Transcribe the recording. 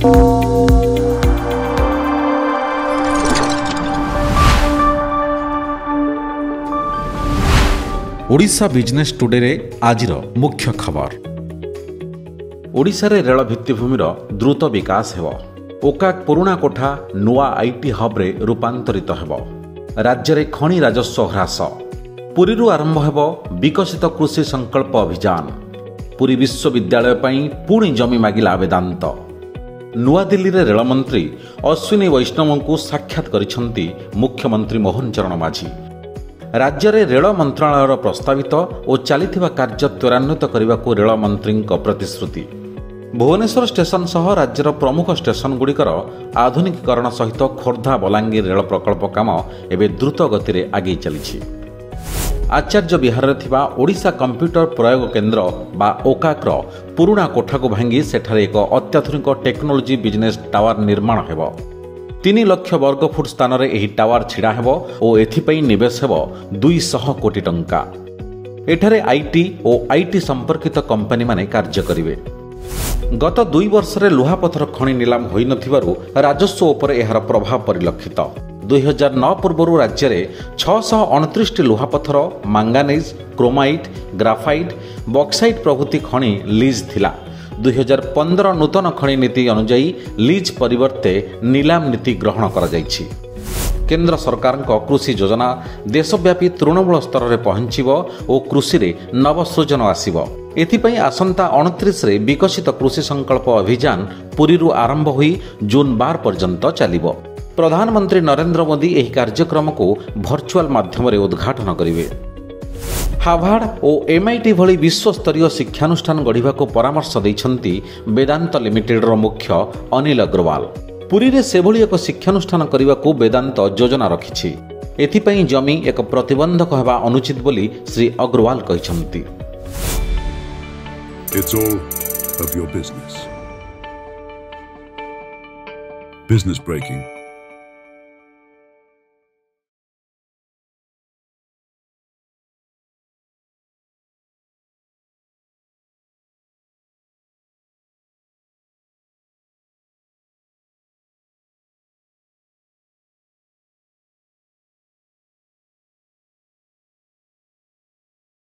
Odisha business today रे आजिर मुख्य खबर। ओडिशा रे रेल भित्तिभूमिर द्रुत विकास हेब। ओकाक पुराणा कोठा नुआ आईटी हब रे रूपांतरित हेब। राज्य रे खनि राजस्व ह्रास। पुरीरू आरंभ हेब विकसित कृषि संकल्प अभियान। पुरी विश्वविद्यालय पई पुणी जमी मागिला वेदांत। नुआ दिल्ली रे रेल मंत्री अश्विनी वैष्णव को साक्षात करिसंती मुख्यमंत्री मोहन चरण माझी। राज्य रे रेल मंत्रालयर प्रस्तावित और चलिथिबा कार्य त्वरान्वित करने को रेल मंत्री प्रतिश्रुति। भुवनेश्वर स्टेशन सह राज्यर प्रमुख स्टेशन गुड़िकर आधुनिकीकरण सहित खोर्धा बलांगीर रेल प्रकल्प काम एवं द्रुत गति रे आगे चली। आचार्य बिहार रे थिबा ओडिशा कंप्यूटर प्रयोग केन्द्र बा ओकाक्र पुराणा कोठा को भांगी सेठारे एक अत्याधुनिक टेक्नोलोजी बिजनेस टावर निर्माण हेब। 3 लाख वर्ग फुट स्थान रे एही टावर छिड़ा हेब और एथिपई निवेश हेब 200 कोटी टंका। एठारे आईटी और आईटी संपर्कित कंपनी माने कार्य करिवे। गत 2 वर्ष रे लुहापथर खनि निलाम होई नथिबारु राजस्व उपरे एहार प्रभाव परिलक्षित। 2009 पूर्वरु राज्य रे 629 लुहापथर, मांगानीज, क्रोमाइट, ग्राफाइट, बक्साइट प्रभृति खनि लीज थिला। 2015 नूतन खनि नीति अनुजाई लीज परिवर्ते नीलाम नीति ग्रहण करा जायछि। केंद्र सरकार कृषि योजना देशव्यापी तृणमूल स्तर में पहुंचब और कृषि रे नवसृजन आसिब। एथिपई आसंता 29 रे विकसित कृषि संकल्प अभियान पुरीरू आरंभ होई जून 12 पर्यंत चलिब। प्रधानमंत्री नरेंद्र मोदी एही कार्यक्रम को भर्चुआल माध्यम रे उद्घाटन करिवे। हार्वर्ड और एमआईटी भली विश्वस्तरीय शिक्षानुष्ठान गढ़ा को परामर्श देइछंती वेदांत लिमिटेड मुख्य अनिल अग्रवाल। पुरी रे सेभली एक शिक्षानुष्ठान करने को वेदांत योजना रखिछि। एथिपई जमी एक प्रतिबंधक हेबा अनुचित बोली Shri Agarwal कहिछंती। It's all of your business. Business breaking.